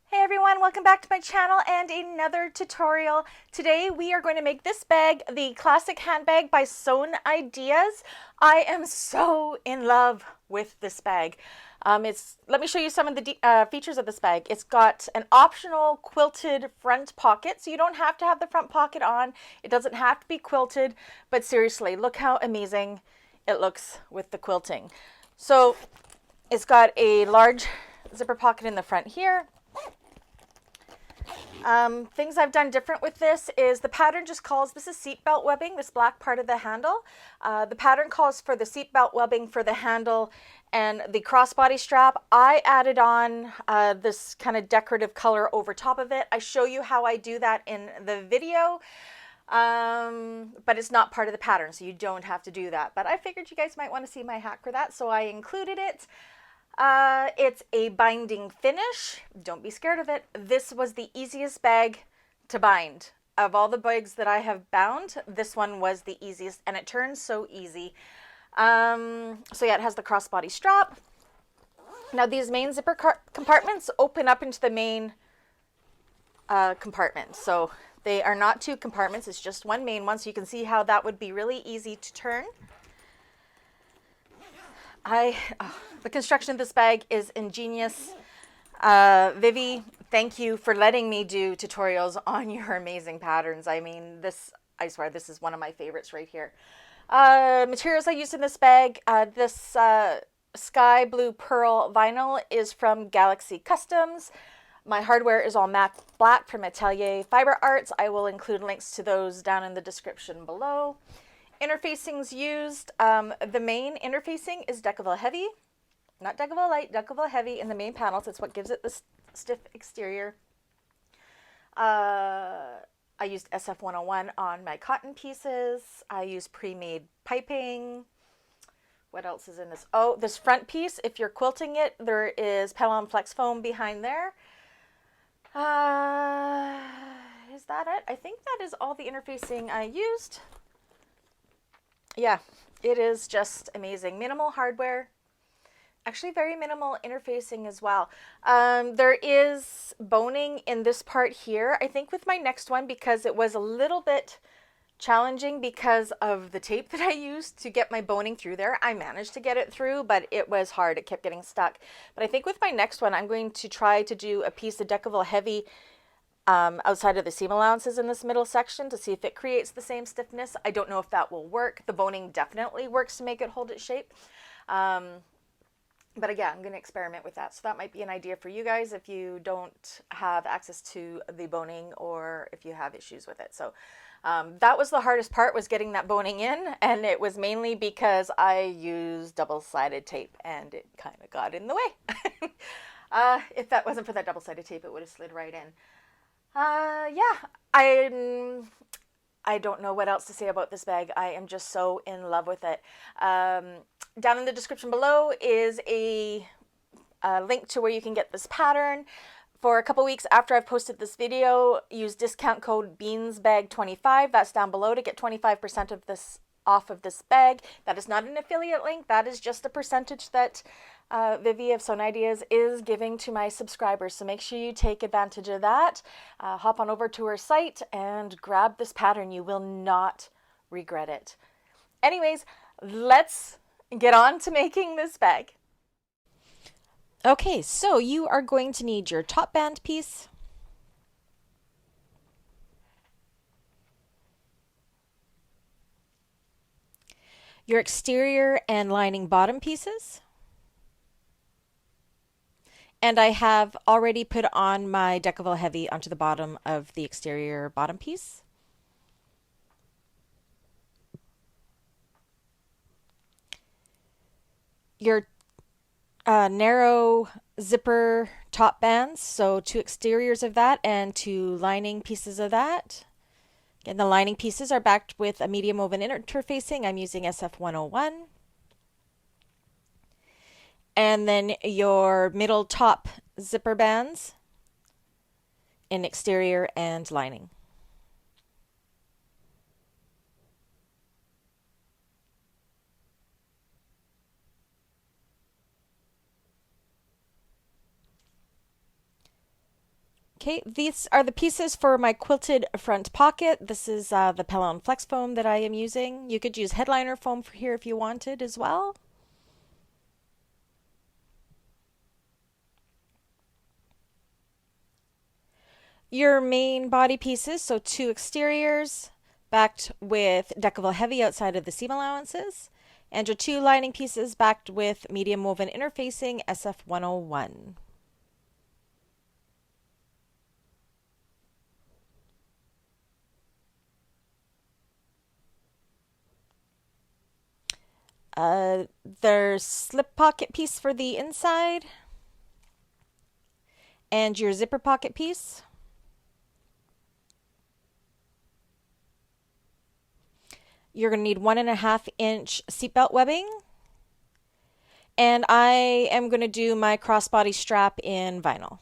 Hey everyone, welcome back to my channel and another tutorial. Today we are going to make this bag, the Classic Handbag by Sewn Ideas. I am so in love with this bag. Let me show you some of the features of this bag. It's got an optional quilted front pocket, so you don't have to have the front pocket on. It doesn't have to be quilted, but seriously, look how amazing it looks with the quilting. So it's got a large zipper pocket in the front here. Things I've done different with this is the pattern just calls, this is seatbelt webbing, this black part of the handle. The pattern calls for the seatbelt webbing for the handle and the crossbody strap. I added on this kind of decorative color over top of it. I show you how I do that in the video, but it's not part of the pattern, so you don't have to do that. But I figured you guys might want to see my hack for that, so I included it. It's a binding finish. Don't be scared of it. This was the easiest bag to bind. Of all the bags that I have bound, this one was the easiest, and it turns so easy. So yeah, it has the crossbody strap. Now these main zipper compartments open up into the main compartment. So they are not two compartments, it's just one main one, so you can see how that would be really easy to turn. The construction of this bag is ingenious. Vivi, thank you for letting me do tutorials on your amazing patterns. I mean, I swear, this is one of my favorites right here. Materials I used in this bag, this sky blue pearl vinyl is from Galaxy Customs. My hardware is all matte black from Atelier Fiber Arts. I will include links to those down in the description below. Interfacings used, the main interfacing is Decovil Heavy, not Decovil Light, Decovil Heavy in the main panels. It's what gives it this stiff exterior. I used SF101 on my cotton pieces. I used pre-made piping. What else is in this? Oh, this front piece, if you're quilting it, there is Pellon flex foam behind there. Is that it? I think that is all the interfacing I used. Yeah, it is just amazing. Minimal hardware, actually very minimal interfacing as well. There is boning in this part here. I think with my next one, because it was a little bit challenging because of the tape that I used to get my boning through there. I managed to get it through, but it was hard. It kept getting stuck. But I think with my next one, I'm going to try to do a piece of Decovil Heavy outside of the seam allowances in this middle section to see if it creates the same stiffness. I don't know if that will work. The boning definitely works to make it hold its shape. But again, I'm going to experiment with that. So that might be an idea for you guys if you don't have access to the boning or if you have issues with it. So that was the hardest part, was getting that boning in, and it was mainly because I used double-sided tape and it kind of got in the way. If that wasn't for that double-sided tape, it would have slid right in. Yeah, I don't know what else to say about this bag. I am just so in love with it. Down in the description below is a link to where you can get this pattern. For a couple weeks after I've posted this video, use discount code BEANSBAG25. That's down below to get 25% of this off of this bag. That is not an affiliate link. That is just a percentage that Vivi of Sewn Ideas is giving to my subscribers. So make sure you take advantage of that. Hop on over to her site and grab this pattern. You will not regret it. Anyways, let's get on to making this bag. Okay, so you are going to need your top band piece, your exterior and lining bottom pieces, and I have already put on my Decovil Heavy onto the bottom of the exterior bottom piece. Your narrow zipper top bands, so 2 exteriors of that and 2 lining pieces of that. Again, the lining pieces are backed with a medium woven interfacing. I'm using SF101. And then your middle top zipper bands in exterior and lining. Okay, these are the pieces for my quilted front pocket. This is the Pellon Flex foam that I am using. You could use headliner foam for here if you wanted as well. Your main body pieces, so 2 exteriors backed with Decovil Heavy outside of the seam allowances, and your 2 lining pieces backed with medium woven interfacing SF101. There's slip pocket piece for the inside and your zipper pocket piece. You're going to need 1.5-inch seatbelt webbing, and I am going to do my crossbody strap in vinyl.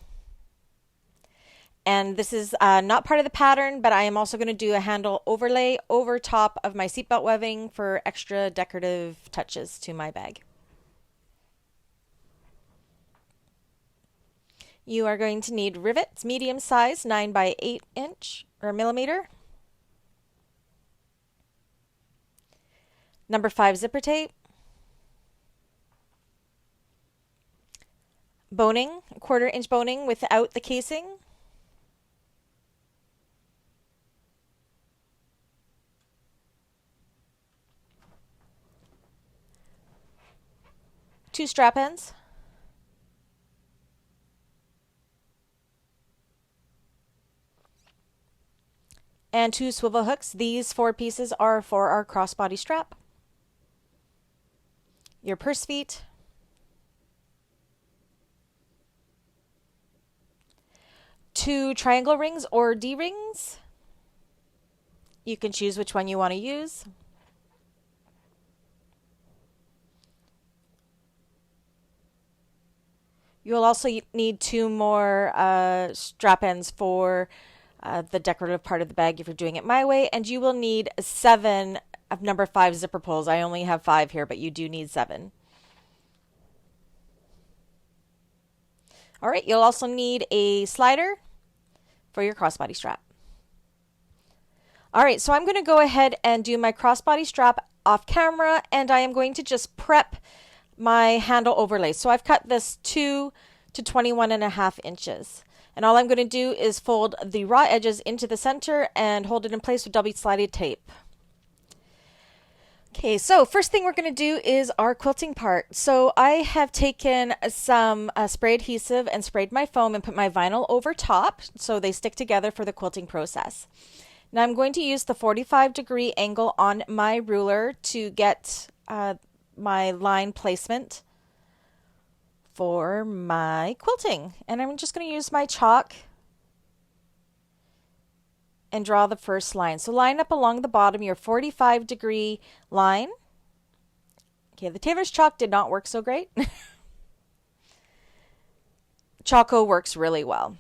And this is not part of the pattern, but I am also going to do a handle overlay over top of my seatbelt webbing for extra decorative touches to my bag. You are going to need rivets, medium size, 9 by 8 inch or millimeter. Number 5 zipper tape. Boning, 1/4 inch boning without the casing. Two strap ends. And 2 swivel hooks. These 4 pieces are for our crossbody strap. Your purse feet. 2 triangle rings or D-rings. You can choose which one you want to use. You'll also need 2 more strap ends for the decorative part of the bag if you're doing it my way, and you will need 7 of number 5 zipper pulls. I only have 5 here, but you do need 7. All right, you'll also need a slider for your crossbody strap. All right, so I'm going to go ahead and do my crossbody strap off camera, and I am going to just prep my handle overlay. So I've cut this 2 to 21.5 inches. And all I'm going to do is fold the raw edges into the center and hold it in place with double sided tape. Okay, so first thing we're going to do is our quilting part. So I have taken some spray adhesive and sprayed my foam and put my vinyl over top so they stick together for the quilting process. Now I'm going to use the 45-degree angle on my ruler to get my line placement for my quilting. And I'm just going to use my chalk and draw the first line. So line up along the bottom your 45-degree line. Okay, the tailor's chalk did not work so great. Choco works really well.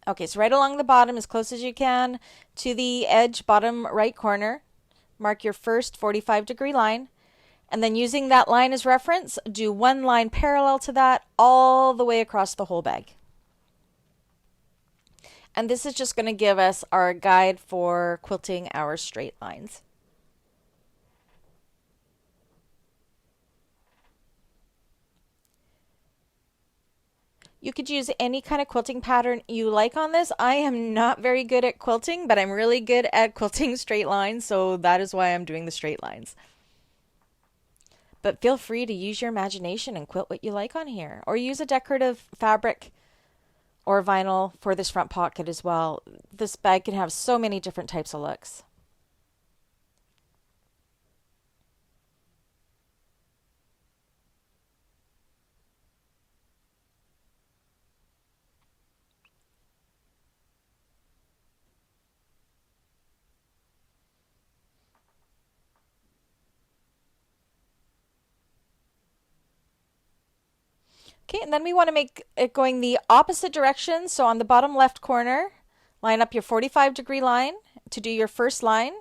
Okay, so right along the bottom as close as you can to the edge, bottom right corner, mark your first 45-degree line. And then using that line as reference, do 1 line parallel to that all the way across the whole bag. And this is just going to give us our guide for quilting our straight lines. You could use any kind of quilting pattern you like on this. I am not very good at quilting, but I'm really good at quilting straight lines, so that is why I'm doing the straight lines. But feel free to use your imagination and quilt what you like on here. Or use a decorative fabric or vinyl for this front pocket as well. This bag can have so many different types of looks. Okay, and then we want to make it going the opposite direction. So on the bottom left corner, line up your 45-degree line to do your first line.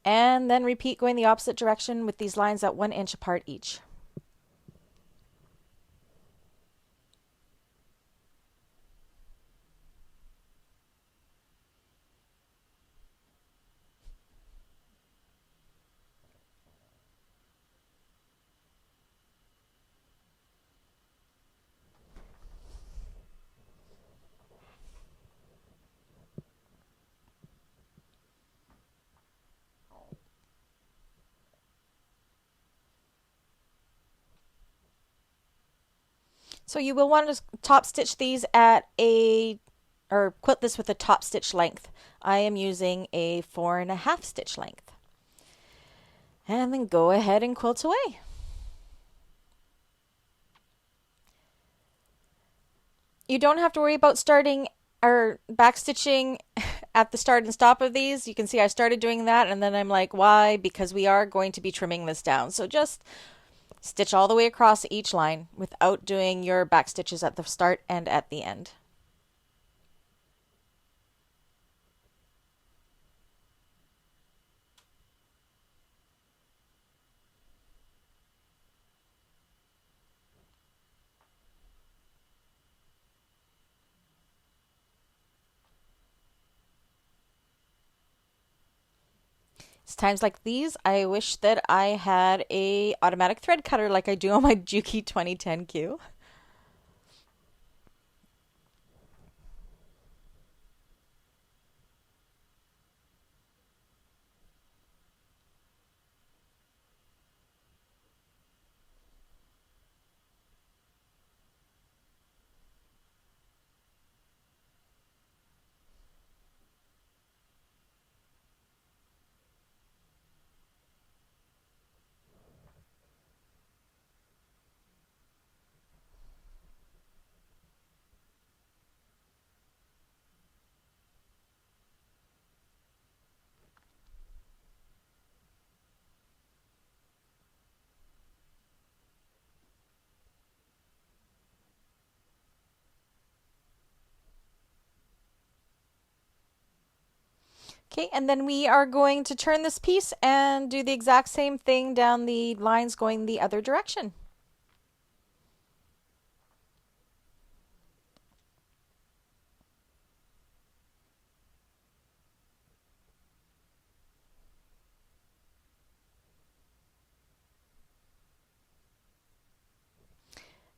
And then repeat going the opposite direction with these lines at 1 inch apart each. So you will want to top stitch these at or quilt this with a top stitch length. I am using a 4.5 stitch length. And then go ahead and quilt away. You don't have to worry about starting or back stitching at the start and stop of these. You can see I started doing that and then I'm like, why? Because we are going to be trimming this down. So just stitch all the way across each line without doing your back stitches at the start and at the end. It's times like these I wish that I had a automatic thread cutter like I do on my Juki 2010Q. Okay, and then we are going to turn this piece and do the exact same thing down the lines going the other direction.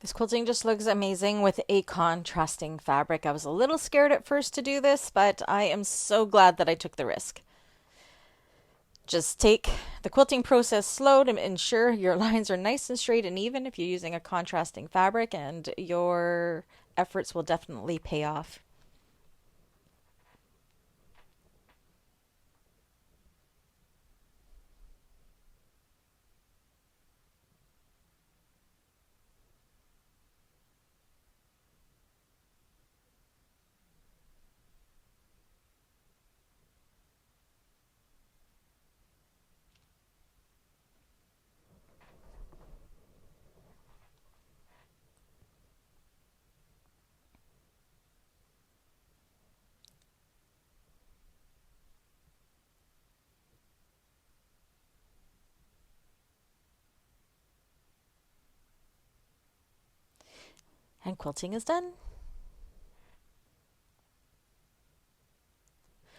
This quilting just looks amazing with a contrasting fabric. I was a little scared at first to do this, but I am so glad that I took the risk. Just take the quilting process slow to ensure your lines are nice and straight and even if you're using a contrasting fabric, and your efforts will definitely pay off. And quilting is done.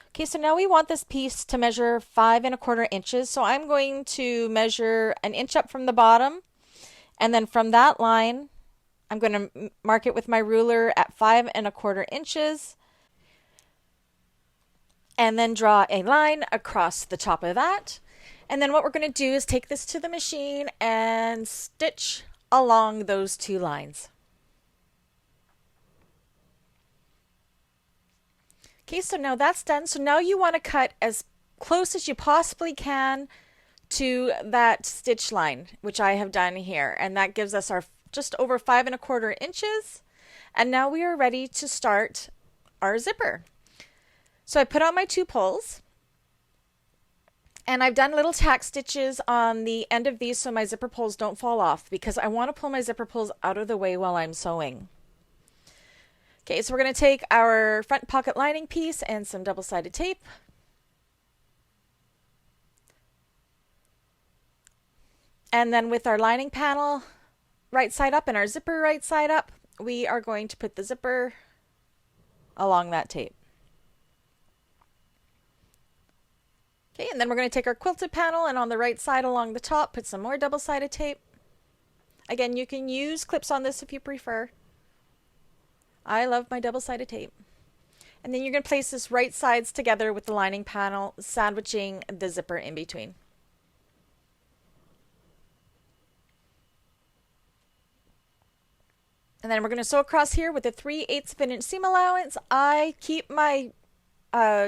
Okay, so now we want this piece to measure 5.25 inches. So I'm going to measure 1 inch up from the bottom, and then from that line, I'm going to mark it with my ruler at 5.25 inches, and then draw a line across the top of that. And then what we're going to do is take this to the machine and stitch along those two lines. Okay, so now that's done. So now you want to cut as close as you possibly can to that stitch line, which I have done here. And that gives us our just over 5.25 inches. And now we are ready to start our zipper. So I put on my 2 pulls. And I've done little tack stitches on the end of these so my zipper pulls don't fall off, because I want to pull my zipper pulls out of the way while I'm sewing. Okay, so we're going to take our front pocket lining piece and some double-sided tape. And then with our lining panel right side up and our zipper right side up, we are going to put the zipper along that tape. Okay, and then we're going to take our quilted panel and on the right side along the top, put some more double-sided tape. Again, you can use clips on this if you prefer. I love my double-sided tape. And then you're going to place this right sides together with the lining panel, sandwiching the zipper in between. And then we're going to sew across here with a 3/8 of an inch seam allowance. I keep my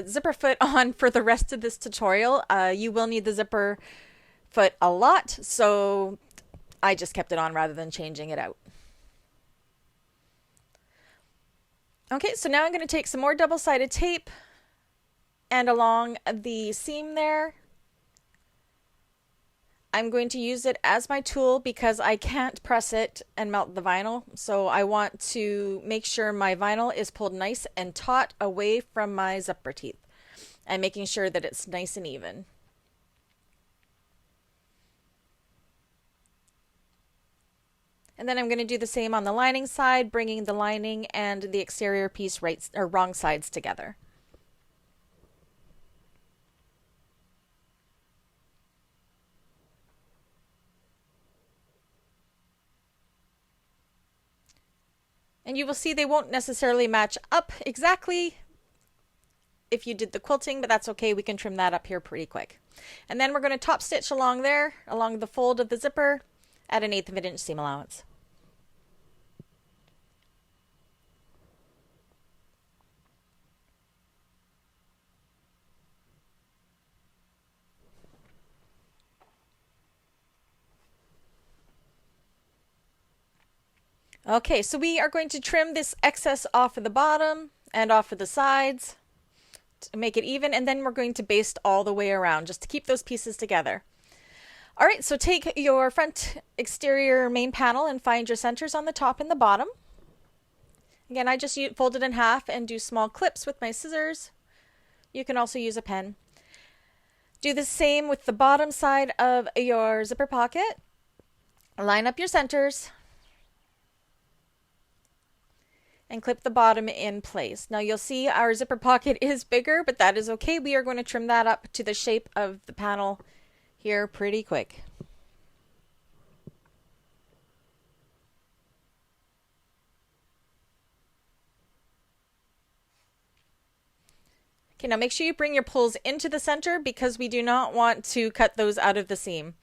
zipper foot on for the rest of this tutorial. You will need the zipper foot a lot, so I just kept it on rather than changing it out. Okay, so now I'm going to take some more double-sided tape and along the seam there, I'm going to use it as my tool because I can't press it and melt the vinyl. So I want to make sure my vinyl is pulled nice and taut away from my zipper teeth and making sure that it's nice and even. And then I'm going to do the same on the lining side, bringing the lining and the exterior piece right or wrong sides together. And you will see they won't necessarily match up exactly if you did the quilting, but that's okay. We can trim that up here pretty quick. And then we're going to top stitch along there, along the fold of the zipper at an 1/8 of an inch seam allowance. Okay, so we are going to trim this excess off of the bottom and off of the sides to make it even, and then we're going to baste all the way around just to keep those pieces together. All right, so take your front exterior main panel and find your centers on the top and the bottom. Again, I just fold it in half and do small clips with my scissors. You can also use a pen. Do the same with the bottom side of your zipper pocket. Line up your centers and clip the bottom in place. Now you'll see our zipper pocket is bigger, but that is okay. We are going to trim that up to the shape of the panel here pretty quick. Okay, now make sure you bring your pulls into the center because we do not want to cut those out of the seam.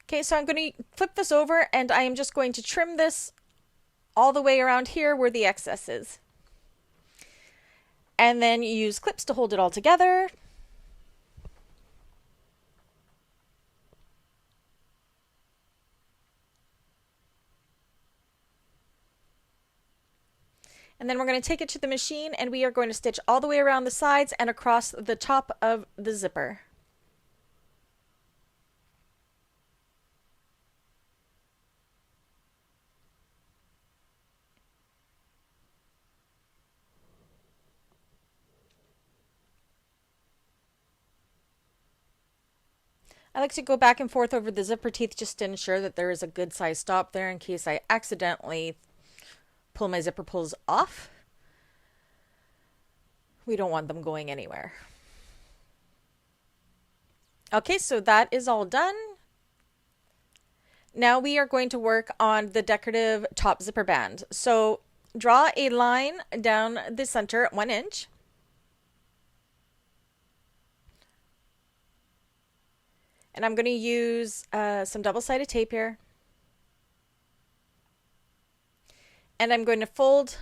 Okay, so I'm going to flip this over and I am just going to trim this all the way around here where the excess is. And then you use clips to hold it all together. And then we're going to take it to the machine and we are going to stitch all the way around the sides and across the top of the zipper. I like to go back and forth over the zipper teeth just to ensure that there is a good size stop there in case I accidentally pull my zipper pulls off. We don't want them going anywhere. Okay, so that is all done. Now we are going to work on the decorative top zipper band. So draw a line down the center at 1 inch. And I'm going to use some double-sided tape here. And I'm going to fold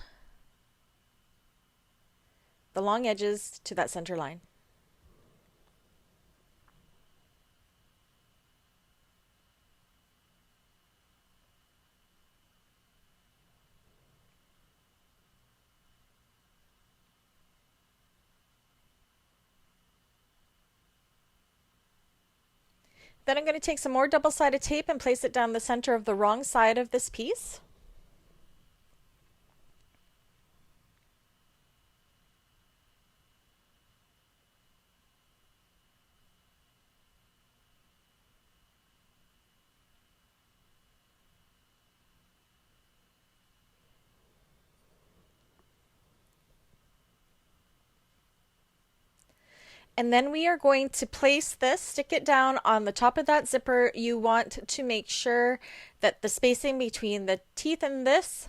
the long edges to that center line. Then I'm going to take some more double-sided tape and place it down the center of the wrong side of this piece. And then we are going to place this, stick it down on the top of that zipper. You want to make sure that the spacing between the teeth and this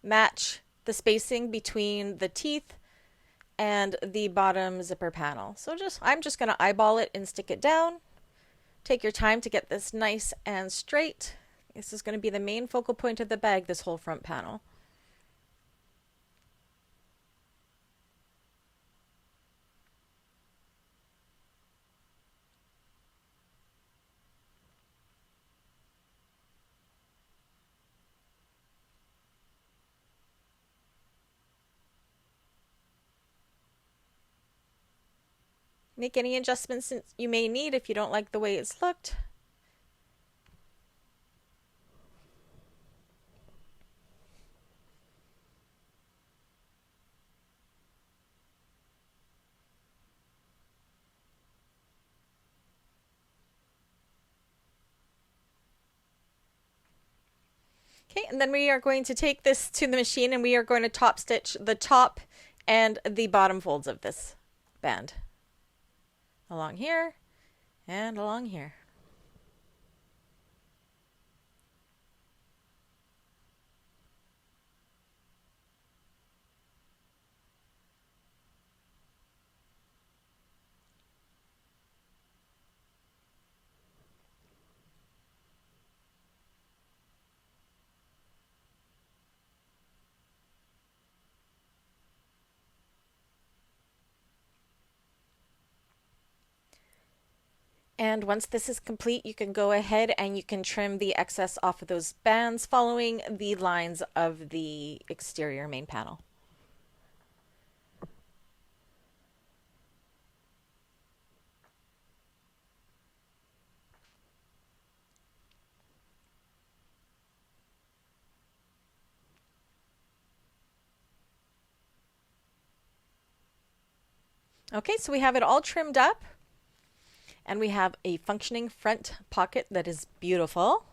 match the spacing between the teeth and the bottom zipper panel. So I'm just going to eyeball it and stick it down. Take your time to get this nice and straight. This is going to be the main focal point of the bag, this whole front panel. Make any adjustments you may need if you don't like the way it's looked. Okay, and then we are going to take this to the machine and we are going to top stitch the top and the bottom folds of this band. Along here and along here. And once this is complete, you can go ahead and you can trim the excess off of those bands following the lines of the exterior main panel. Okay, so we have it all trimmed up. And we have a functioning front pocket that is beautiful.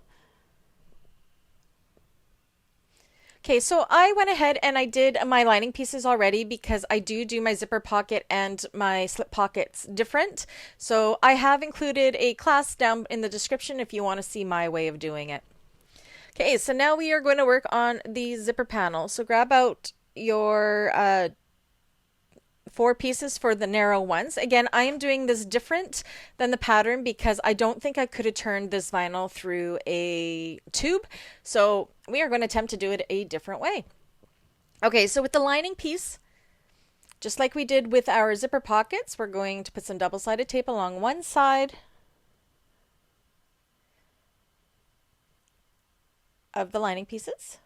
Okay, so I went ahead and I did my lining pieces already because I do my zipper pocket and my slip pockets different. So I have included a class down in the description if you want to see my way of doing it. Okay, so now we are going to work on the zipper panel. So grab out your 4 pieces for the narrow ones. Again, I am doing this different than the pattern because I don't think I could have turned this vinyl through a tube. So we are going to attempt to do it a different way. Okay, so with the lining piece, just like we did with our zipper pockets, we're going to put some double-sided tape along one side of the lining pieces,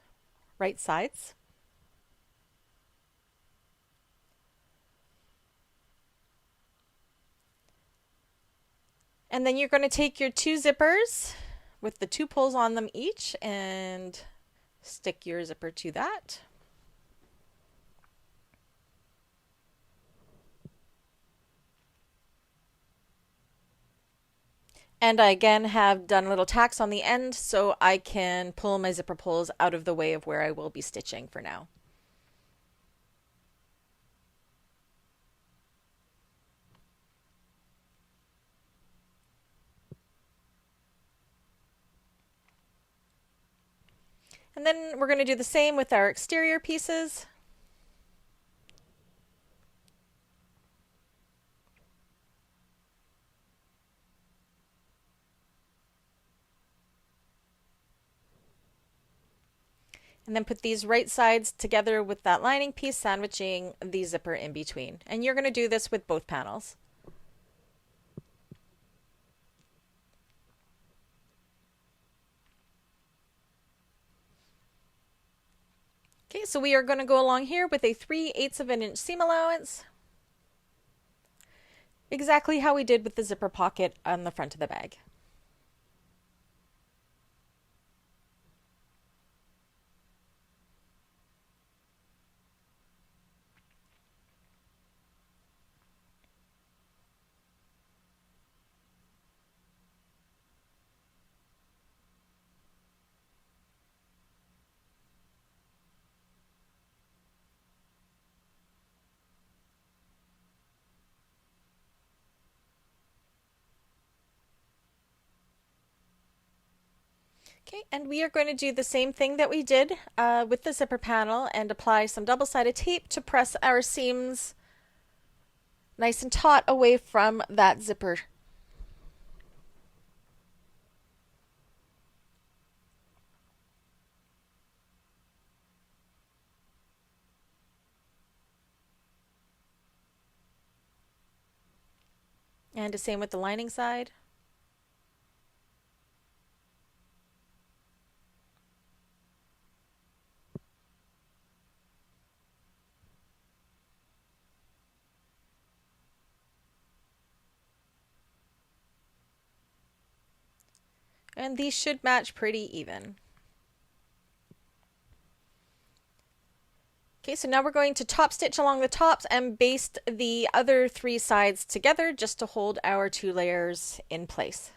right sides. And then you're going to take your 2 zippers with the 2 pulls on them each and stick your zipper to that. And I again have done little tacks on the end so I can pull my zipper pulls out of the way of where I will be stitching for now. And then we're going to do the same with our exterior pieces. And then put these right sides together with that lining piece, sandwiching the zipper in between. And you're going to do this with both panels. Okay, so we are going to go along here with a 3/8 of an inch seam allowance. Exactly how we did with the zipper pocket on the front of the bag. Okay, and we are going to do the same thing that we did with the zipper panel and apply some double-sided tape to press our seams nice and taut away from that zipper. And the same with the lining side. And these should match pretty even. Okay, so now we're going to top stitch along the tops and baste the other 3 sides together just to hold our 2 layers in place.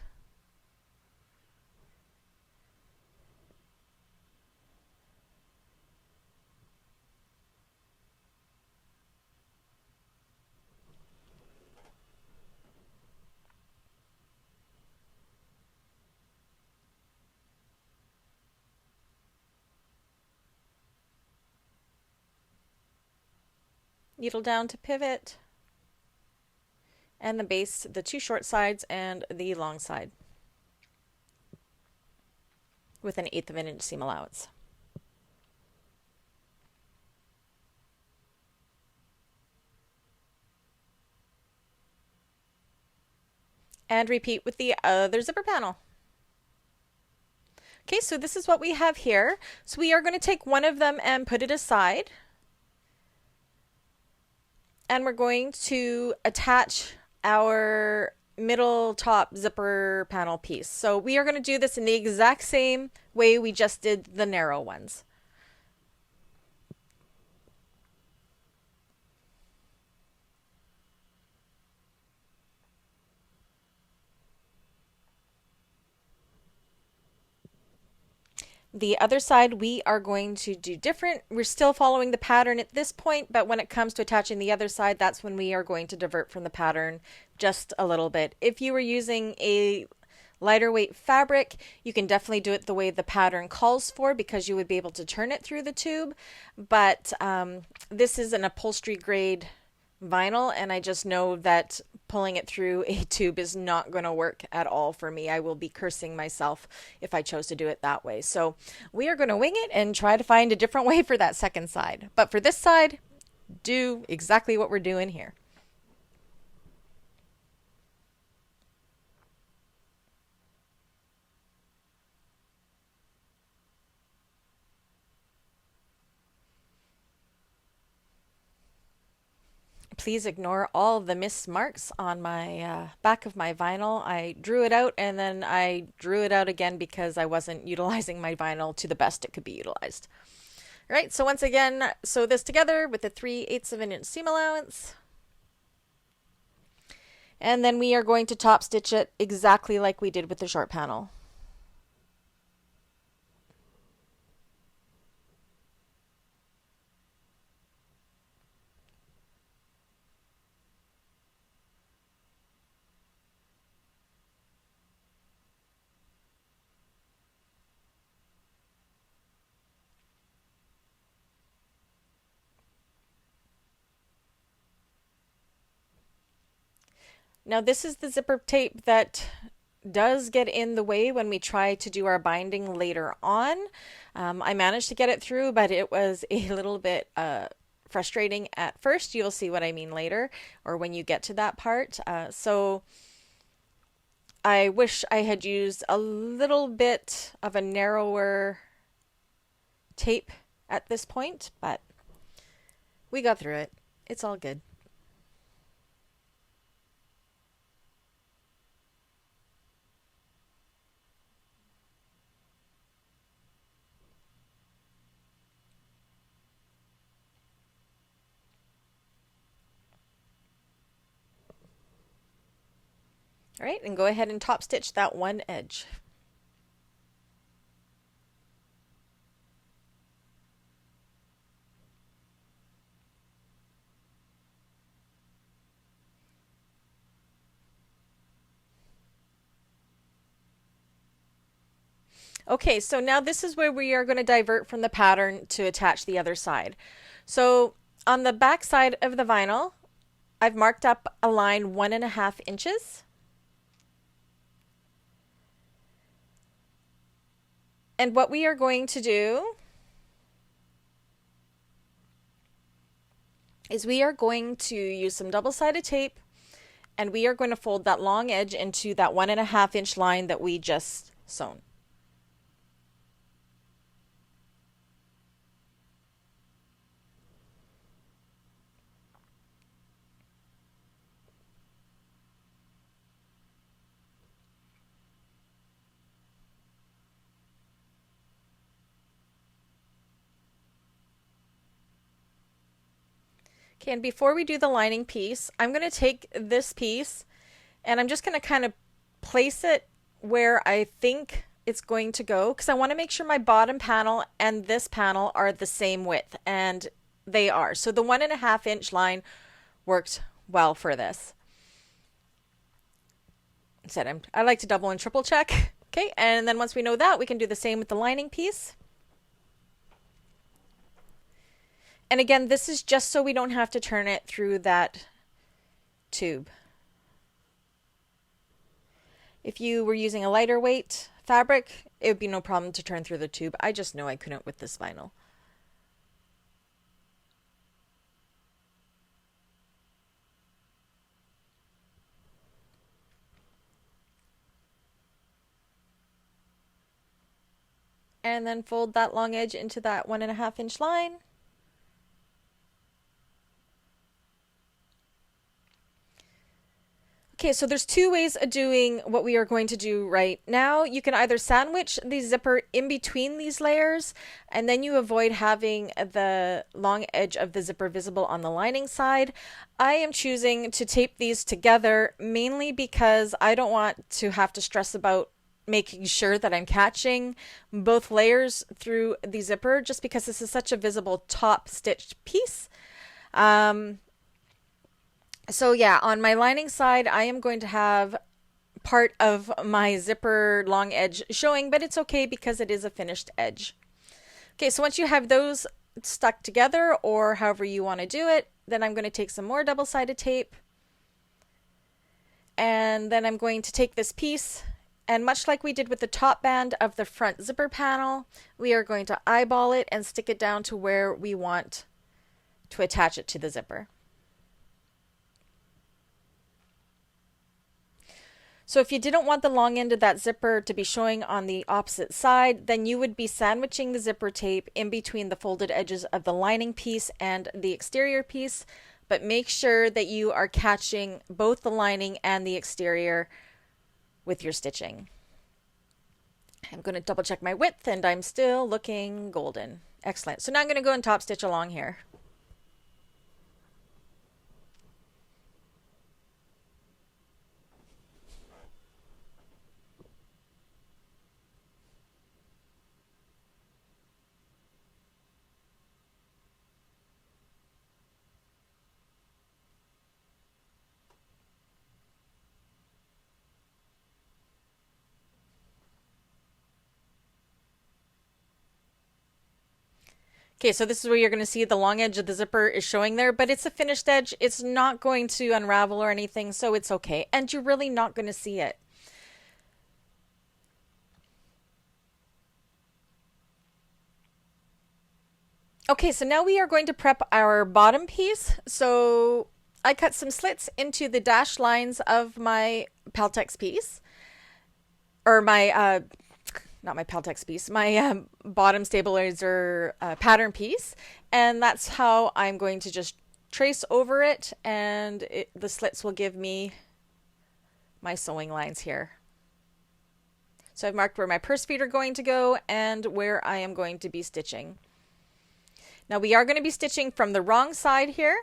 Needle down to pivot, and then baste the 2 short sides and the long side with an 1/8 of an inch seam allowance. And repeat with the other zipper panel. Okay, so this is what we have here. So we are going to take one of them and put it aside. And we're going to attach our middle top zipper panel piece. So we are going to do this in the exact same way we just did the narrow ones. The other side we are going to do different. We're still following the pattern at this point, but when it comes to attaching the other side, that's when we are going to divert from the pattern just a little bit. If you were using a lighter weight fabric, you can definitely do it the way the pattern calls for because you would be able to turn it through the tube, but this is an upholstery grade vinyl, and I just know that pulling it through a tube is not going to work at all for me. I will be cursing myself if I chose to do it that way. So we are going to wing it and try to find a different way for that second side. But for this side, do exactly what we're doing here. Please ignore all the missed marks on my back of my vinyl. I drew it out and then I drew it out again because I wasn't utilizing my vinyl to the best it could be utilized. All right, so once again, sew this together with the 3/8 of an inch seam allowance. And then we are going to top stitch it exactly like we did with the short panel. Now this is the zipper tape that does get in the way when we try to do our binding later on. I managed to get it through, but it was a little bit frustrating at first. You'll see what I mean later, or when you get to that part. So I wish I had used a little bit of a narrower tape at this point, but we got through it. It's all good. All right, and go ahead and top stitch that one edge. Okay, so now this is where we are going to divert from the pattern to attach the other side. So on the back side of the vinyl, I've marked up a line 1.5 inches. And what we are going to do is we are going to use some double-sided tape, and we are going to fold that long edge into that 1.5 inch line that we just sewn. Okay, and before we do the lining piece, I'm going to take this piece and I'm just going to kind of place it where I think it's going to go, because I want to make sure my bottom panel and this panel are the same width, and they are. So the 1.5 inch line worked well for this. I like to double and triple check. Okay, and then once we know that, we can do the same with the lining piece. And again, this is just so we don't have to turn it through that tube. If you were using a lighter weight fabric, it would be no problem to turn through the tube. I just know I couldn't with this vinyl. And then fold that long edge into that 1.5 inch line. Okay, so there's two ways of doing what we are going to do right now. You can either sandwich the zipper in between these layers, and then you avoid having the long edge of the zipper visible on the lining side. I am choosing to tape these together mainly because I don't want to have to stress about making sure that I'm catching both layers through the zipper, just because this is such a visible top stitched piece. So yeah, on my lining side, I am going to have part of my zipper long edge showing, but it's okay because it is a finished edge. Okay, so once you have those stuck together, or however you want to do it, then I'm going to take some more double-sided tape, and then I'm going to take this piece, and much like we did with the top band of the front zipper panel, we are going to eyeball it and stick it down to where we want to attach it to the zipper. So if you didn't want the long end of that zipper to be showing on the opposite side, then you would be sandwiching the zipper tape in between the folded edges of the lining piece and the exterior piece, but make sure that you are catching both the lining and the exterior with your stitching. I'm going to double check my width, and I'm still looking golden. Excellent. So now I'm going to go and top stitch along here. Okay, so this is where you're going to see the long edge of the zipper is showing there, but it's a finished edge. It's not going to unravel or anything, so it's okay. And you're really not going to see it. Okay, so now we are going to prep our bottom piece. So I cut some slits into the dashed lines of my Peltex piece, or my not my Peltex piece, my bottom stabilizer pattern piece, and that's how I'm going to just trace over it, and the slits will give me my sewing lines here. So I've marked where my purse feet are going to go and where I am going to be stitching. Now we are going to be stitching from the wrong side here,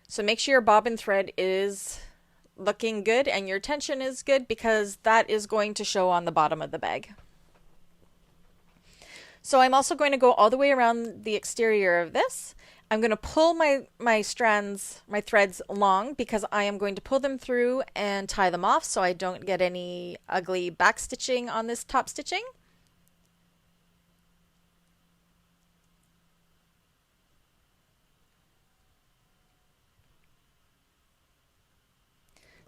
so make sure your bobbin thread is looking good and your tension is good, because that is going to show on the bottom of the bag. So I'm also going to go all the way around the exterior of this. I'm going to pull my strands, my threads long, because I am going to pull them through and tie them off so I don't get any ugly back stitching on this top stitching.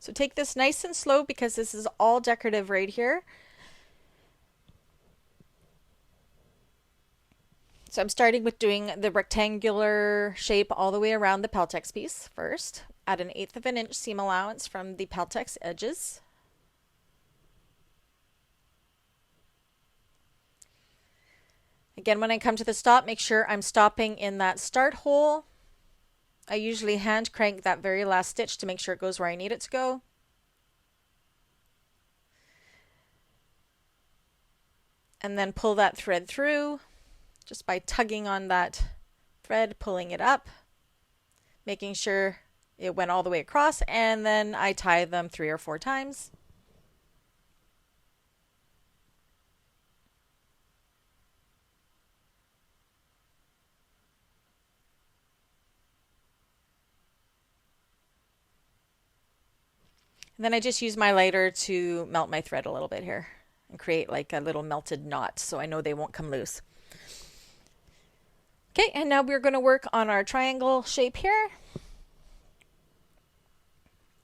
So take this nice and slow because this is all decorative right here. So I'm starting with doing the rectangular shape all the way around the Peltex piece first. Add an 1/8 of an inch seam allowance from the Peltex edges. Again, when I come to the stop, make sure I'm stopping in that start hole. I usually hand crank that very last stitch to make sure it goes where I need it to go. And then pull that thread through just by tugging on that thread, pulling it up, making sure it went all the way across, and then I tie them 3 or 4 times. And then I just use my lighter to melt my thread a little bit here and create like a little melted knot so I know they won't come loose. Okay, and now we're going to work on our triangle shape here.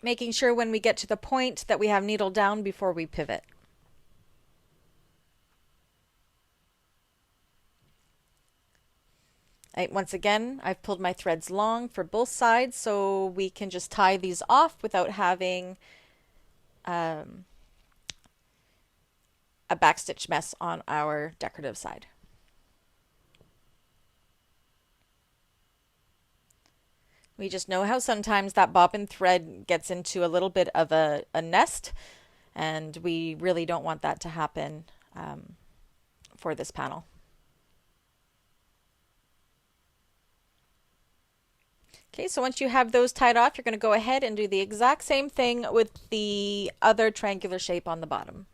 Making sure when we get to the point that we have needle down before we pivot. Once again, I've pulled my threads long for both sides so we can just tie these off without having a backstitch mess on our decorative side. We just know how sometimes that bobbin thread gets into a little bit of a nest, and we really don't want that to happen for this panel. Okay, so once you have those tied off, you're going to go ahead and do the exact same thing with the other triangular shape on the bottom.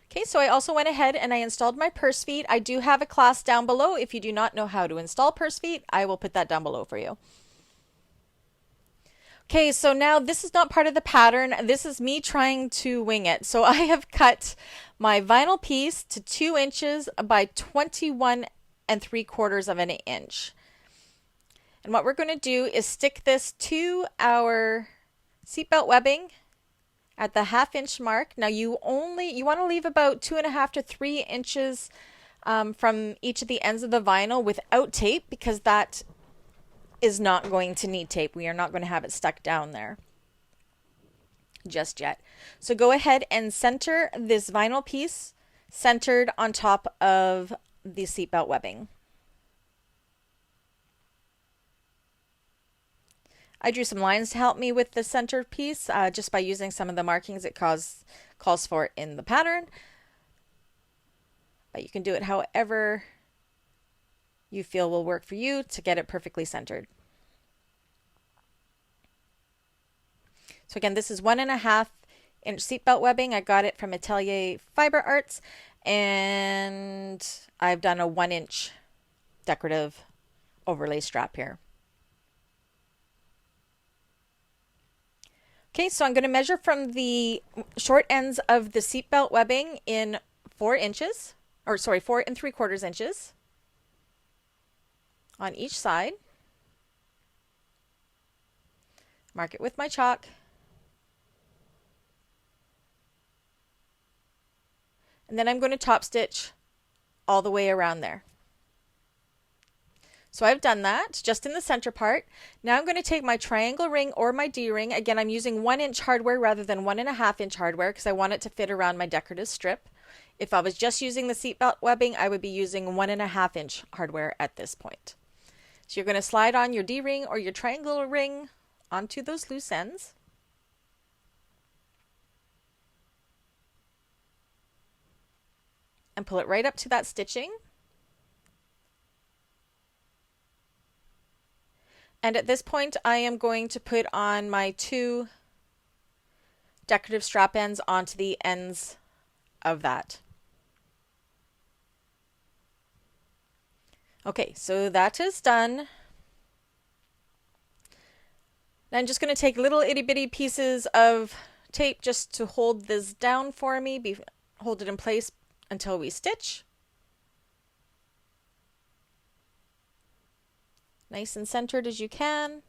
Okay, so I also went ahead and I installed my purse feet. I do have a class down below. If you do not know how to install purse feet, I will put that down below for you. Okay, so now this is not part of the pattern. This is me trying to wing it. So I have cut my vinyl piece to 2 inches by 21 3/4 of an inch. And what we're going to do is stick this to our seatbelt webbing at the 1/2 inch mark. Now you want to leave about 2.5 to 3 inches from each of the ends of the vinyl without tape, because that is not going to need tape. We are not going to have it stuck down there just yet. So go ahead and center this vinyl piece centered on top of the seatbelt webbing. I drew some lines to help me with the center piece just by using some of the markings it calls for in the pattern. But you can do it however you feel will work for you to get it perfectly centered. So again, this is 1.5 inch seatbelt webbing. I got it from Atelier Fiber Arts, and I've done a 1 inch decorative overlay strap here. Okay, so I'm going to measure from the short ends of the seatbelt webbing in 4 inches, or sorry, 4 3/4 inches on each side. Mark it with my chalk. And then I'm going to top stitch all the way around there. So I've done that just in the center part. Now I'm going to take my triangle ring or my D-ring. Again, I'm using 1 inch hardware rather than 1.5 inch hardware because I want it to fit around my decorative strip. If I was just using the seatbelt webbing, I would be using 1.5 inch hardware at this point. So you're going to slide on your D-ring or your triangle ring onto those loose ends. And pull it right up to that stitching. And at this point, I am going to put on my 2 decorative strap ends onto the ends of that. Okay, so that is done. I'm just going to take little itty bitty pieces of tape just to hold this down for me, hold it in place until we stitch. nice and centered as you can.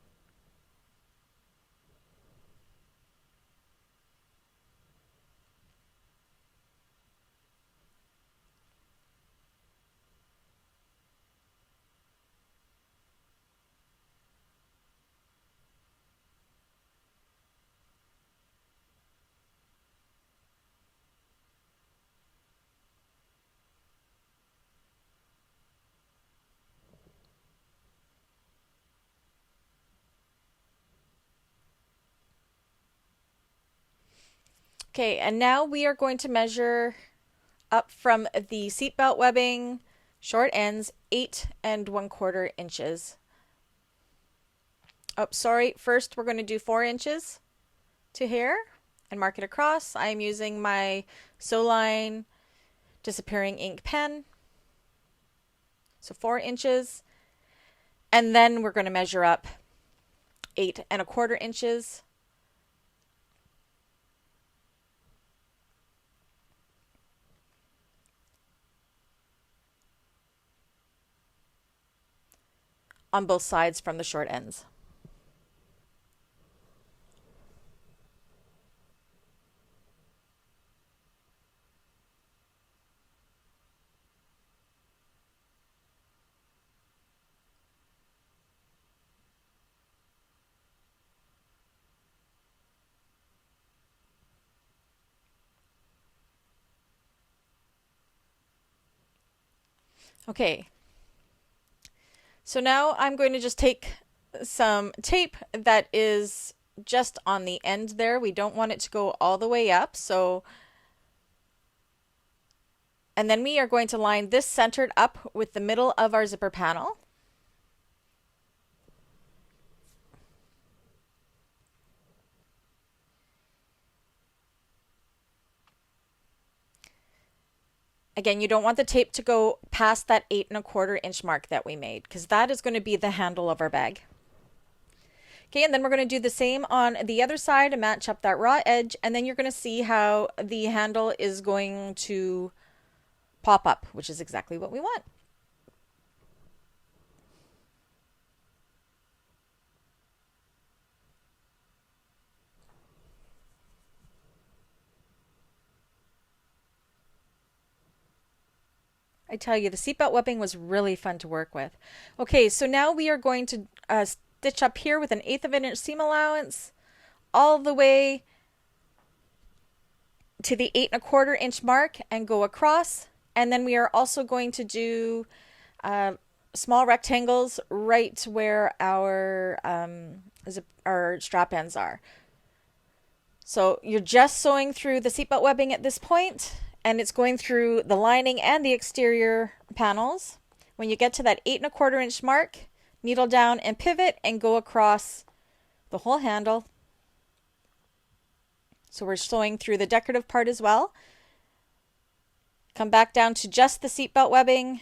Okay, and now we are going to measure up from the seatbelt webbing, short ends, 8 1/4 inches. Oh, sorry. First, we're going to do 4 inches to here and mark it across. I'm using my Sewn disappearing ink pen. So 4 inches. And then we're going to measure up 8 1/4 inches. On both sides from the short ends. Okay, so now I'm going to just take some tape that is just on the end there. We don't want it to go all the way up. And then we are going to line this centered up with the middle of our zipper panel. Again, you don't want the tape to go past that 8 1/4 inch mark that we made, because that is going to be the handle of our bag. Okay, and then we're going to do the same on the other side and match up that raw edge, and then you're going to see how the handle is going to pop up, which is exactly what we want. I tell you, the seatbelt webbing was really fun to work with. Okay, so now we are going to stitch up here with an 1/8 of an inch seam allowance all the way to the 8 1/4 inch mark and go across. And then we are also going to do small rectangles right where our strap ends are. So you're just sewing through the seatbelt webbing at this point, and it's going through the lining and the exterior panels. When you get to that 8 1/4 inch mark, needle down and pivot and go across the whole handle. So we're sewing through the decorative part as well. Come back down to just the seatbelt webbing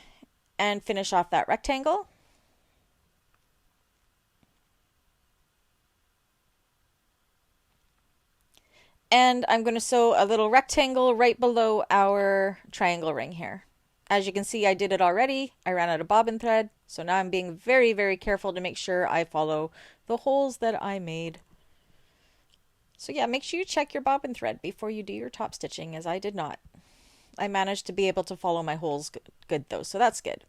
and finish off that rectangle. And I'm going to sew a little rectangle right below our triangle ring here. As you can see, I did it already. I ran out of bobbin thread, so now I'm being very, very careful to make sure I follow the holes that I made. So yeah, make sure you check your bobbin thread before you do your top stitching, as I did not. I managed to be able to follow my holes good though, so that's good.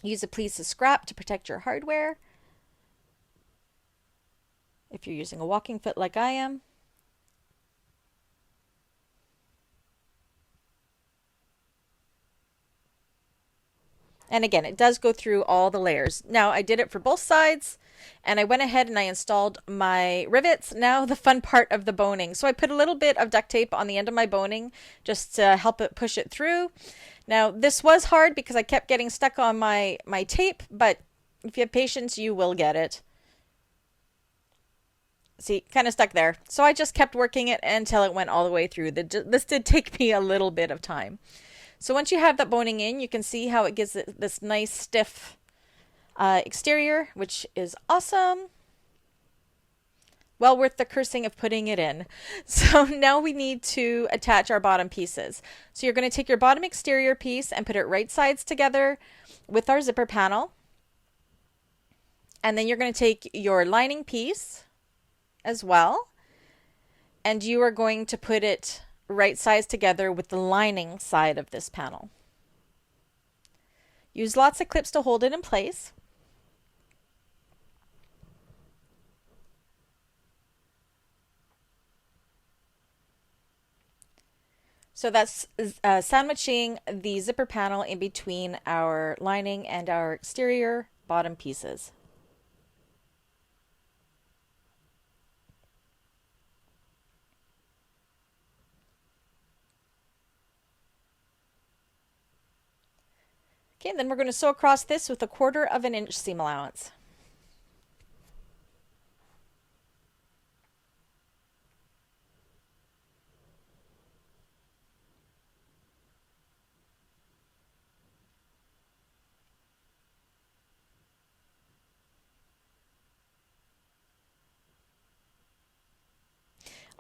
Use a piece of scrap to protect your hardware if you're using a walking foot like I am. And again, it does go through all the layers. Now, I did it for both sides, and I went ahead and I installed my rivets. Now the fun part of the boning. So I put a little bit of duct tape on the end of my boning just to help it push it through. Now, this was hard because I kept getting stuck on my tape, but if you have patience, you will get it. See, kind of stuck there. So I just kept working it until it went all the way through. This did take me a little bit of time. So once you have that boning in, you can see how it gives it this nice stiff exterior, which is awesome. Well worth the cursing of putting it in. So now we need to attach our bottom pieces. So you're going to take your bottom exterior piece and put it right sides together with our zipper panel. And then you're going to take your lining piece as well, and you are going to put it right sides together with the lining side of this panel. Use lots of clips to hold it in place. So that's sandwiching the zipper panel in between our lining and our exterior bottom pieces. Okay, and then we're going to sew across this with 1/4 of an inch seam allowance.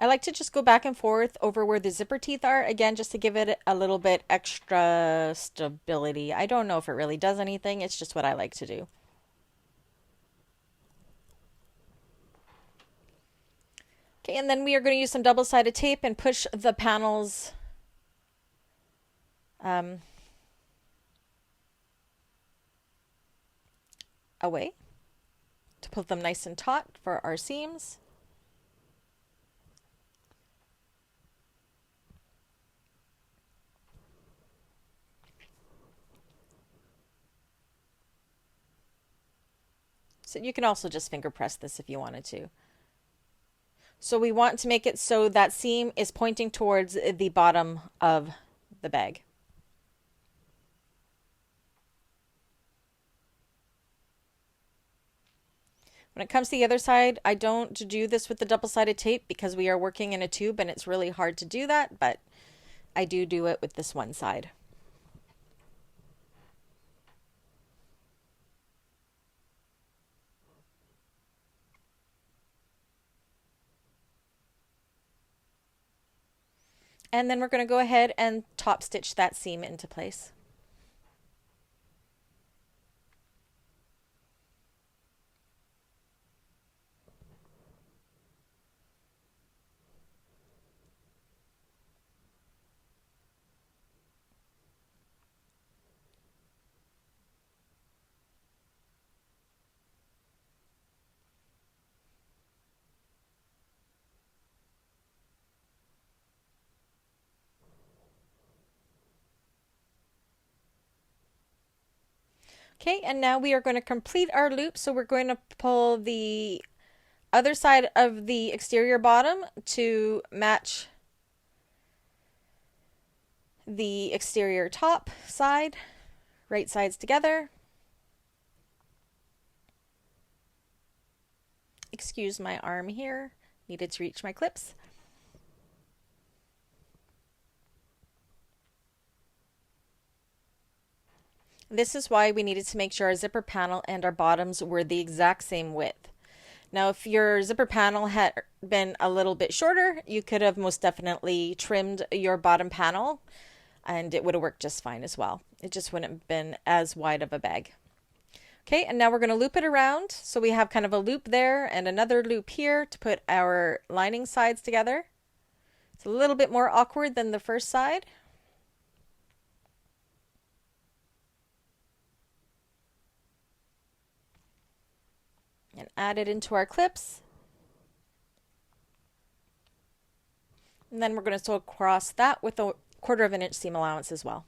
I like to just go back and forth over where the zipper teeth are, again, just to give it a little bit extra stability. I don't know if it really does anything, it's just what I like to do. Okay, and then we are going to use some double-sided tape and push the panels away to put them nice and taut for our seams. So you can also just finger press this if you wanted to. So we want to make it so that seam is pointing towards the bottom of the bag. When it comes to the other side, I don't do this with the double-sided tape because we are working in a tube and it's really hard to do that, but I do it with this one side. And then we're going to go ahead and top stitch that seam into place. Okay, and now we are going to complete our loop. So we're going to pull the other side of the exterior bottom to match the exterior top side, right sides together. Excuse my arm here, needed to reach my clips. This is why we needed to make sure our zipper panel and our bottoms were the exact same width. Now, if your zipper panel had been a little bit shorter, you could have most definitely trimmed your bottom panel and it would have worked just fine as well. It just wouldn't have been as wide of a bag. Okay, and now we're going to loop it around. So we have kind of a loop there and another loop here to put our lining sides together. It's a little bit more awkward than the first side. And add it into our clips. And then we're going to sew across that with 1/4 of an inch seam allowance as well.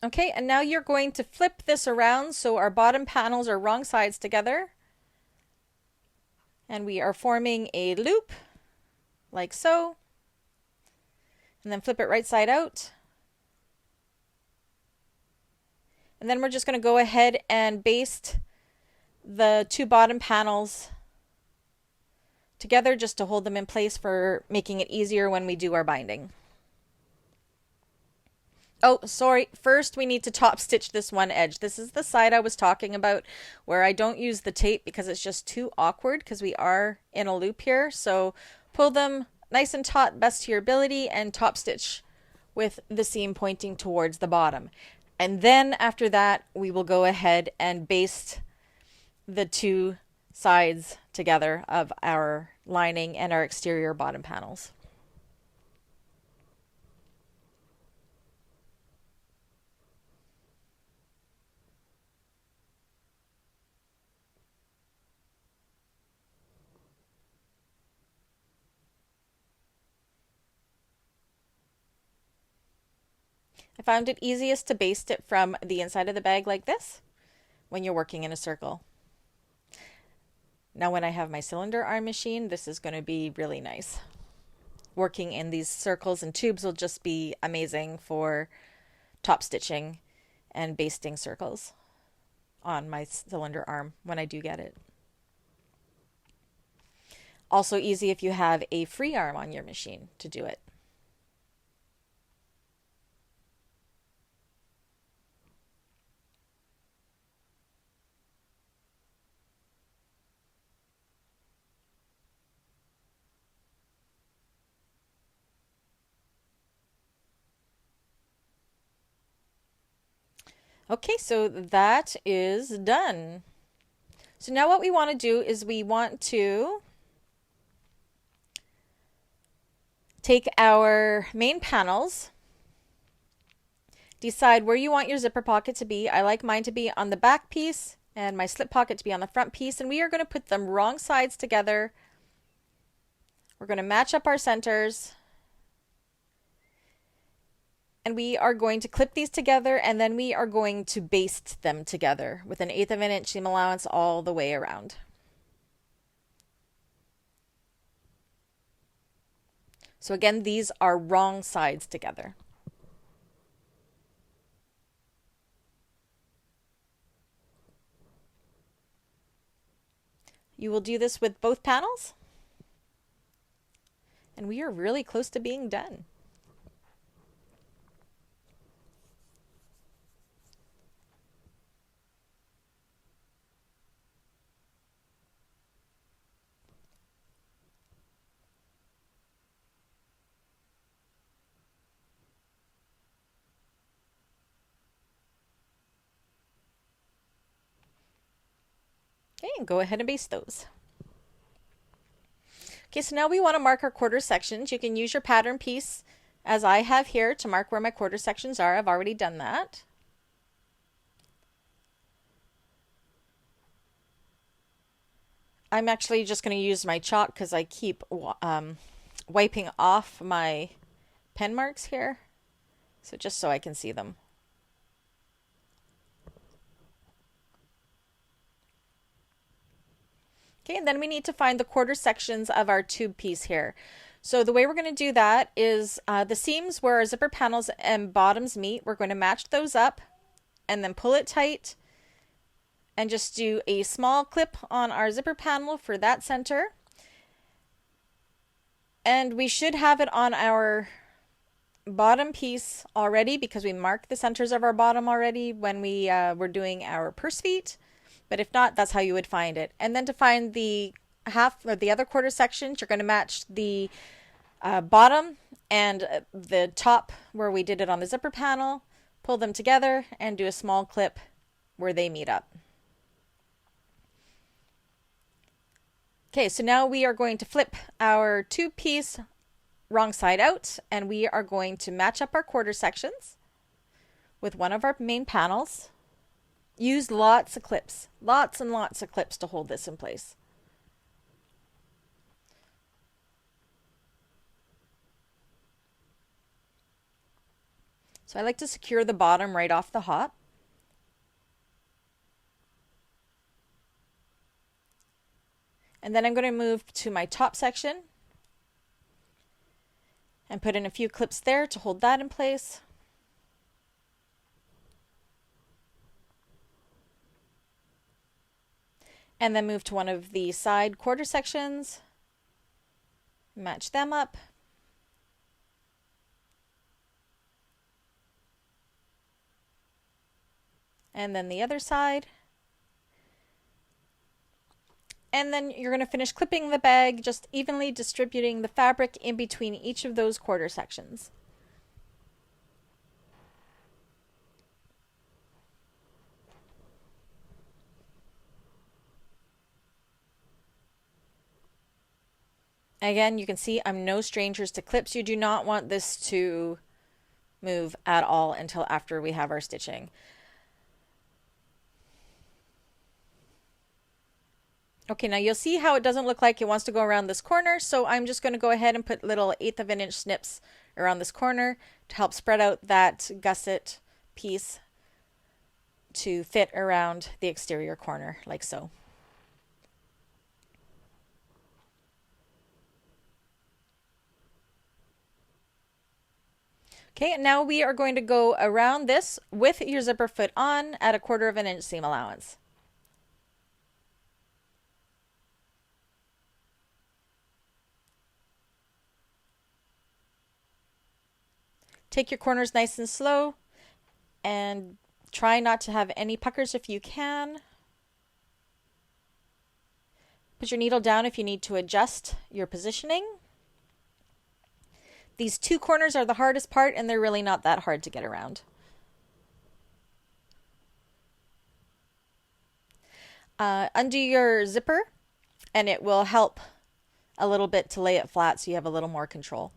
Okay, and now you're going to flip this around so our bottom panels are wrong sides together. And we are forming a loop like so. And then flip it right side out. And then we're just going to go ahead and baste the two bottom panels together just to hold them in place for making it easier when we do our binding. Oh, sorry. First, we need to top stitch this one edge. This is the side I was talking about where I don't use the tape because it's just too awkward because we are in a loop here. So pull them nice and taut, best to your ability, and top stitch with the seam pointing towards the bottom. And then after that, we will go ahead and baste the two sides together of our lining and our exterior bottom panels. I found it easiest to baste it from the inside of the bag like this when you're working in a circle. Now when I have my cylinder arm machine, this is going to be really nice. Working in these circles and tubes will just be amazing for top stitching and basting circles on my cylinder arm when I do get it. Also easy if you have a free arm on your machine to do it. Okay, so that is done. So now what we want to do is we want to take our main panels, decide where you want your zipper pocket to be. I like mine to be on the back piece and my slip pocket to be on the front piece, and we are going to put them wrong sides together. We're going to match up our centers. And we are going to clip these together, and then we are going to baste them together with 1/8 of an inch seam allowance all the way around. So again, these are wrong sides together. You will do this with both panels, and we are really close to being done. Okay, and go ahead and baste those. Okay, so now we want to mark our quarter sections. You can use your pattern piece as I have here to mark where my quarter sections are. I've already done that. I'm actually just going to use my chalk because I keep wiping off my pen marks here. So just so I can see them. Okay, and then we need to find the quarter sections of our tube piece here. So the way we're going to do that is the seams where our zipper panels and bottoms meet, we're going to match those up and then pull it tight and just do a small clip on our zipper panel for that center. And we should have it on our bottom piece already because we marked the centers of our bottom already when we were doing our purse feet. But if not, that's how you would find it. And then to find the half or the other quarter sections, you're going to match the bottom and the top where we did it on the zipper panel, pull them together and do a small clip where they meet up. Okay, so now we are going to flip our tube piece wrong side out, and we are going to match up our quarter sections with one of our main panels. Use lots of clips, lots and lots of clips to hold this in place. So I like to secure the bottom right off the hop. And then I'm going to move to my top section and put in a few clips there to hold that in place. And then move to one of the side quarter sections Match them up. And then the other side. And then you're going to finish clipping the bag, just evenly distributing the fabric in between each of those quarter sections. Again, you can see I'm no strangers to clips. You do not want this to move at all until after we have our stitching. Okay, now you'll see how it doesn't look like it wants to go around this corner, so I'm just going to go ahead and put little 1/8 of an inch snips around this corner to help spread out that gusset piece to fit around the exterior corner, like so. Okay, and now we are going to go around this with your zipper foot on at 1/4 of an inch seam allowance. Take your corners nice and slow and try not to have any puckers if you can. Put your needle down if you need to adjust your positioning. These two corners are the hardest part, and they're really not that hard to get around. Undo your zipper, and it will help a little bit to lay it flat so you have a little more control.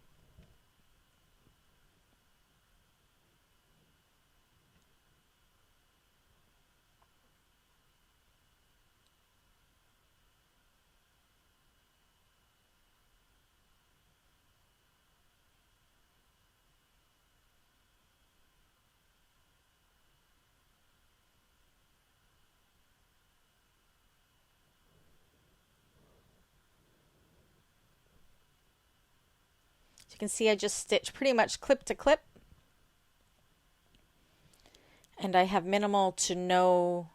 You can see I just stitched pretty much clip to clip, and I have minimal to no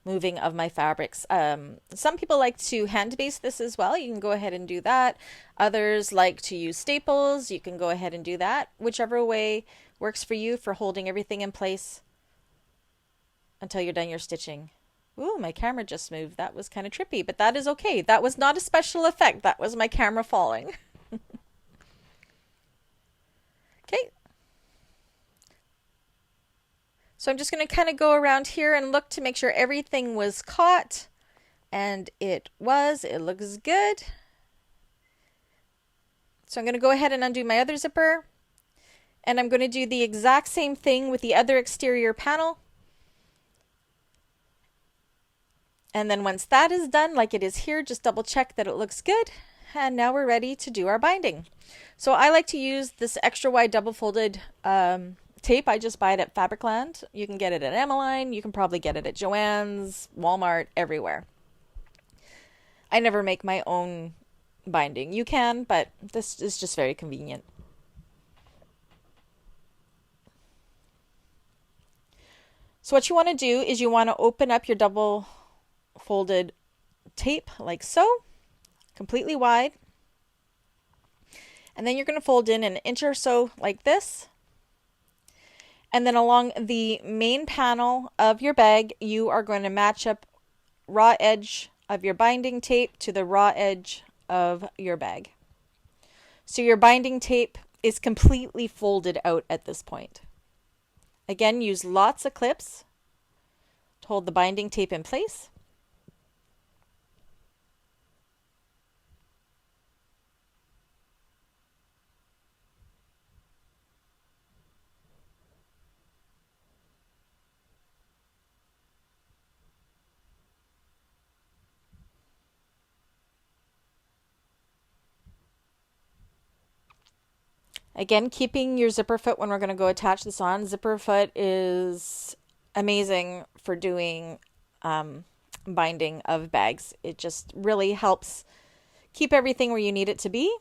moving of my fabrics. Some people like to hand base this as well. You can go ahead and do that. Others like to use staples. You can go ahead and do that. Whichever way works for you for holding everything in place until you're done your stitching. Ooh, my camera just moved. That was kind of trippy, but that is okay. That was not a special effect. That was my camera falling. Okay. So I'm just going to kind of go around here and look to make sure everything was caught. And it was. It looks good. So I'm going to go ahead and undo my other zipper. And I'm going to do the exact same thing with the other exterior panel. And then once that is done, like it is here, just double check that it looks good. And now we're ready to do our binding. So I like to use this extra wide double folded tape. I just buy it at Fabricland. You can get it at Emmeline. You can probably get it at Joann's, Walmart, everywhere. I never make my own binding. You can, but this is just very convenient. So what you want to do is you want to open up your double folded tape like so, completely wide. And then you're going to fold in 1 inch or so like this. And then along the main panel of your bag, you are going to match up raw edge of your binding tape to the raw edge of your bag. So your binding tape is completely folded out at this point. Again, use lots of clips to hold the binding tape in place. Again, keeping your zipper foot when we're going to go attach this on. Zipper foot is amazing for doing binding of bags. It just really helps keep everything where you need it to be.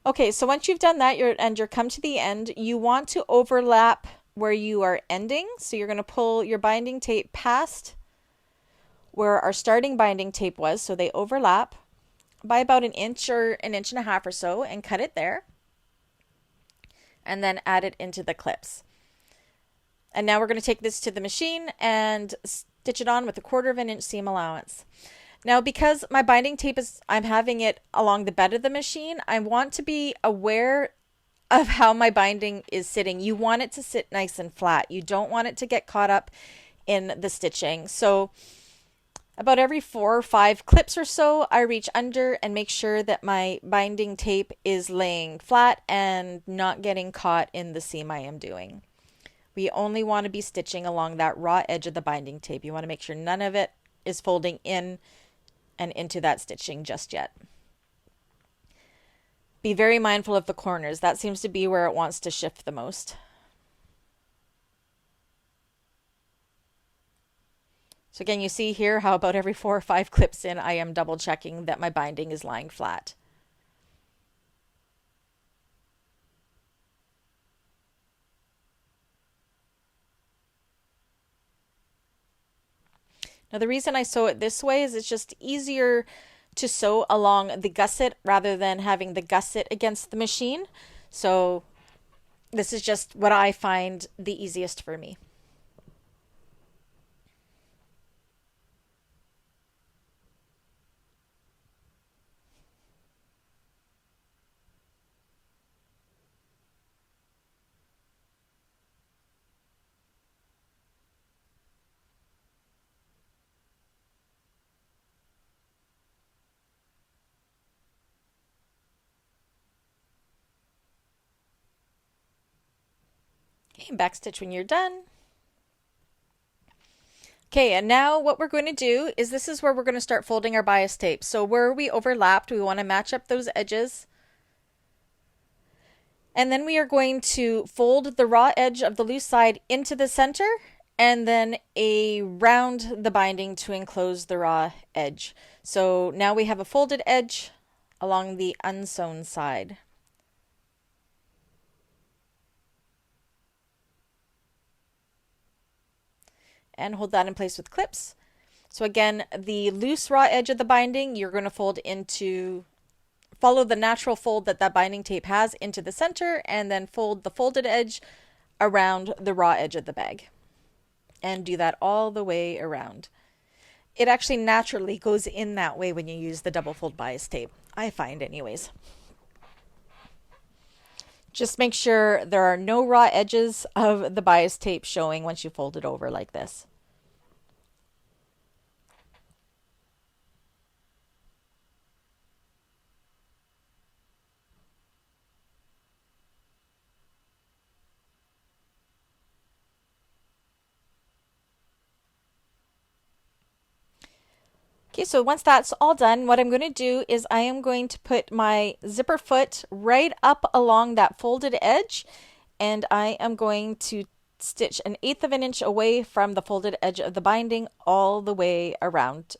Okay, so once you've done that and you're come to the end, you want to overlap where you are ending. So you're going to pull your binding tape past where our starting binding tape was, so they overlap. by about an inch or an inch and a half or so and cut it there. And then add it into the clips. And now we're going to take this to the machine and stitch it on with 1/4 of an inch seam allowance. Now, because my binding tape I'm having it along the bed of the machine, I want to be aware of how my binding is sitting. You want it to sit nice and flat. You don't want it to get caught up in the stitching. So about every 4 or 5 clips or so, I reach under and make sure that my binding tape is laying flat and not getting caught in the seam I am doing. We only want to be stitching along that raw edge of the binding tape. You want to make sure none of it is folding in and into that stitching just yet. Be very mindful of the corners. That seems to be where it wants to shift the most. So again, you see here how about every 4 or 5 clips in, I am double checking that my binding is lying flat. Now the reason I sew it this way is it's just easier to sew along the gusset rather than having the gusset against the machine. So this is just what I find the easiest for me. Okay, backstitch when you're done. Okay, and now what we're going to do is this is where we're going to start folding our bias tape. So where we overlapped, we want to match up those edges. And then we are going to fold the raw edge of the loose side into the center and then around the binding to enclose the raw edge. So now we have a folded edge along the unsewn side. And hold that in place with clips. So again, the loose raw edge of the binding, you're going to fold into, follow the natural fold that that binding tape has into the center, and then fold the folded edge around the raw edge of the bag. And do that all the way around. It actually naturally goes in that way when you use the double fold bias tape, I find anyways. Just make sure there are no raw edges of the bias tape showing once you fold it over like this. Okay, so once that's all done, what I'm going to do is I am going to put my zipper foot right up along that folded edge, and I am going to stitch 1/8 of an inch away from the folded edge of the binding all the way around.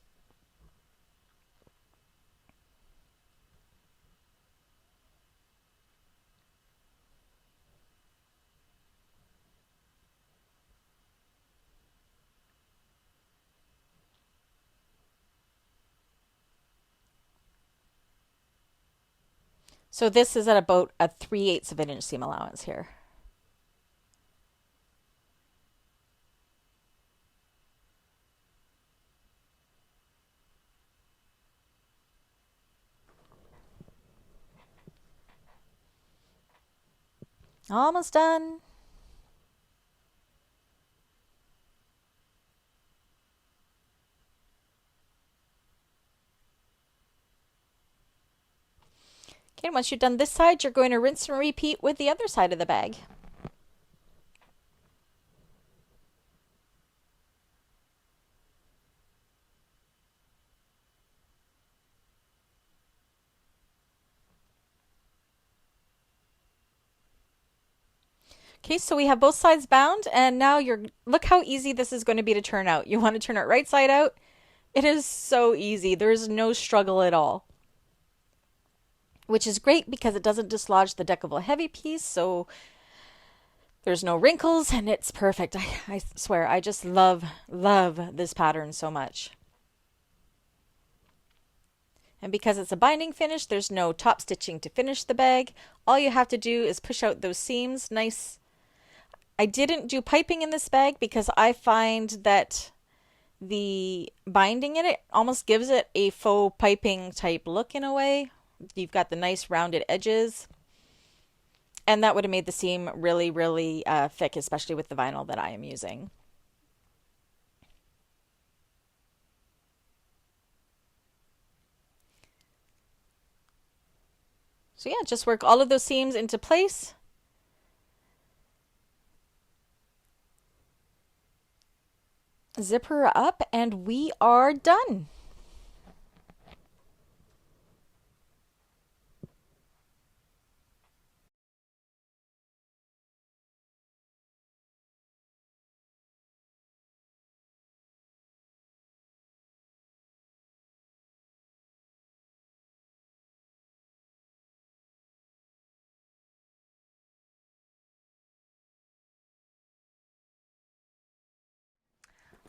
So this is at about a 3/8 of an inch seam allowance here. Almost done. Okay, once you've done this side, you're going to rinse and repeat with the other side of the bag. Okay, so we have both sides bound, and now look how easy this is going to be to turn out. You want to turn it right side out. It is so easy. There's no struggle at all. Which is great because it doesn't dislodge the Decovil Heavy piece, so there's no wrinkles, and it's perfect. I swear, I just love this pattern so much. And because it's a binding finish, there's no top stitching to finish the bag. All you have to do is push out those seams nice. I didn't do piping in this bag because I find that the binding in it almost gives it a faux piping type look in a way. You've got the nice rounded edges. And that would have made the seam really, really thick, especially with the vinyl that I am using. So yeah, just work all of those seams into place. Zip her up and we are done.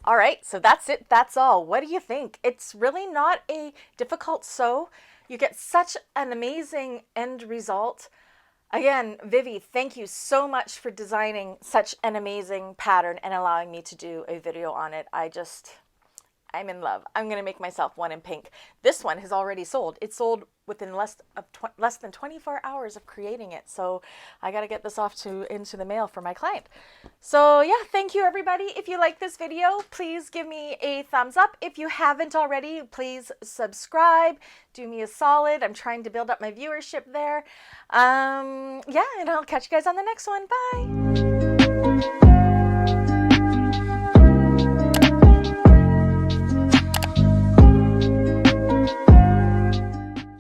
All right, so that's it. That's all. What do you think? It's really not a difficult sew. You get such an amazing end result. Again, Vivi, thank you so much for designing such an amazing pattern and allowing me to do a video on it. I'm in love. I'm going to make myself one in pink. This one has already sold. It sold within less than 24 hours of creating it. So I got to get this off into the mail for my client. So yeah, thank you everybody. If you like this video, please give me a thumbs up. If you haven't already, please subscribe. Do me a solid. I'm trying to build up my viewership there. Yeah, and I'll catch you guys on the next one. Bye.